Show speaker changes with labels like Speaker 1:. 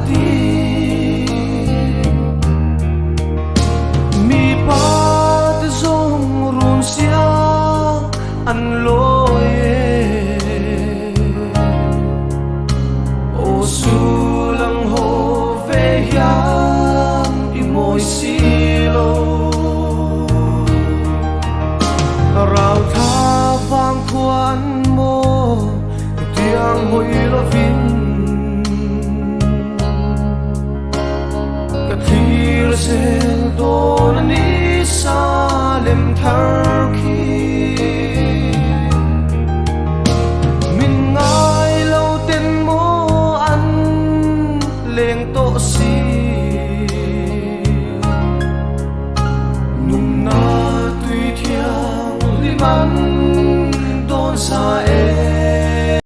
Speaker 1: ti mi pa te zong run sia an loi o su lang ho ve hiam i moi si lo rao tha vang khuan mo tiang hoi lo vin ka thir sel don ni sa lem thar khi min ngai lo ten mo an leng to si num na tui thiang li man don sa e